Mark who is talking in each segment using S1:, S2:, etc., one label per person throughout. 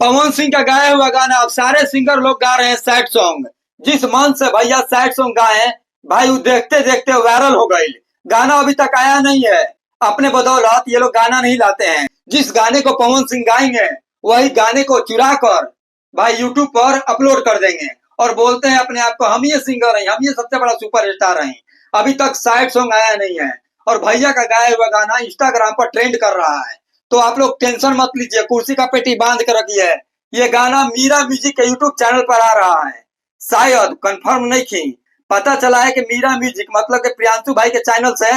S1: पवन सिंह का गाया हुआ गाना अब सारे सिंगर लोग गा रहे हैं सैड सॉन्ग। जिस मन से भैया सैड सॉन्ग गाए भाई वो देखते देखते वायरल हो गई। गाना अभी तक आया नहीं है। अपने बदौलत ये लोग गाना नहीं लाते हैं। जिस गाने को पवन सिंह गाएंगे वही गाने को चुरा कर भाई यूट्यूब पर अपलोड कर देंगे और बोलते हैं अपने आप को हम ये सिंगर हैं, हम ये सबसे बड़ा सुपरस्टार हैं। अभी तक सैड सॉन्ग आया नहीं है और भैया का गाया हुआ गाना इंस्टाग्राम पर ट्रेंड कर रहा है। तो आप लोग टेंशन मत लीजिए, कुर्सी का पेटी बांध के रखिए। ये गाना मीरा म्यूजिक के यूट्यूब चैनल पर आ रहा है। शायद कंफर्म नहीं थी, पता चला है कि मीरा म्यूजिक मतलब कि प्रियांशु भाई के चैनल से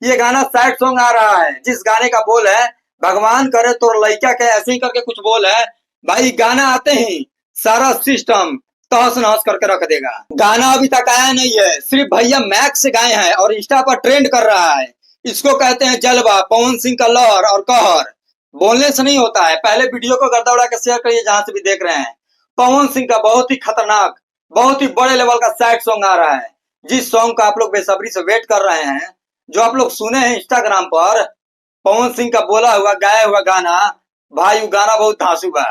S1: ये गाना सैड सॉन्ग आ रहा है। जिस गाने का बोल है भगवान करे तो लड़का के ऐसे ही करके कुछ बोल है। भाई गाना आते ही सारा सिस्टम तहस नहस करके रख देगा। गाना अभी तक आया नहीं है, सिर्फ भैया मैक्स से गाए हैं और इंस्टा पर ट्रेंड कर रहा है। इसको कहते हैं जलवा, पवन सिंह का लहर और कहर। बोलने से नहीं होता है, पहले वीडियो को गर्दा उड़ा के शेयर करिए जहां से भी देख रहे हैं। पवन सिंह का बहुत ही खतरनाक, बहुत ही बड़े लेवल का सैड सॉन्ग आ रहा है। जिस सॉन्ग का आप लोग बेसब्री से वेट कर रहे हैं, जो आप लोग सुने हैं इंस्टाग्राम पर पवन सिंह का बोला हुआ गाया हुआ गाना, भाई वो गाना बहुत धांसू बा,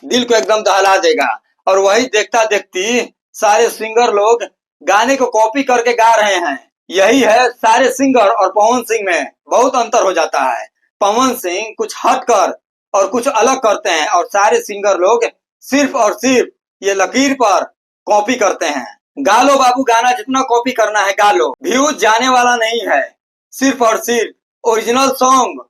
S1: दिल को एकदम दहला देगा। और वही देखता देखती सारे सिंगर लोग गाने को कॉपी करके गा रहे हैं। यही है, सारे सिंगर और पवन सिंह में बहुत अंतर हो जाता है। पवन सिंह कुछ हटकर और कुछ अलग करते हैं और सारे सिंगर लोग सिर्फ और सिर्फ ये लकीर पर कॉपी करते हैं। गा लो बाबू, गाना जितना कॉपी करना है गा लो, व्यूज जाने वाला नहीं है। सिर्फ और सिर्फ ओरिजिनल सॉन्ग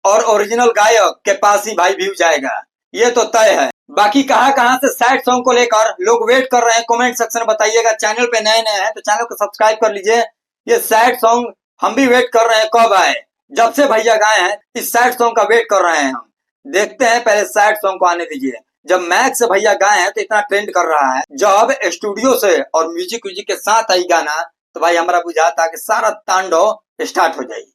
S1: और ओरिजिनल गायक के पास ही भाई व्यू जाएगा, ये तो तय है। बाकी कहां से सैड सॉन्ग को लेकर लोग वेट कर रहे हैं, कमेंट सेक्शन में बताइएगा। चैनल पे नए नए हैं तो चैनल को सब्सक्राइब कर लीजिए। ये सैड सॉन्ग हम भी वेट कर रहे हैं कब आए। जब से भैया गाए हैं इस सैड सॉन्ग का वेट कर रहे हैं हम। देखते हैं, पहले सैड सॉन्ग को आने दीजिए। जब मैक्स से भैया गाए हैं तो इतना ट्रेंड कर रहा है, जब स्टूडियो से और म्यूजिक के साथ आई गाना तो भाई हमारा बुझाता कि सारा तांडव स्टार्ट हो जाएगी।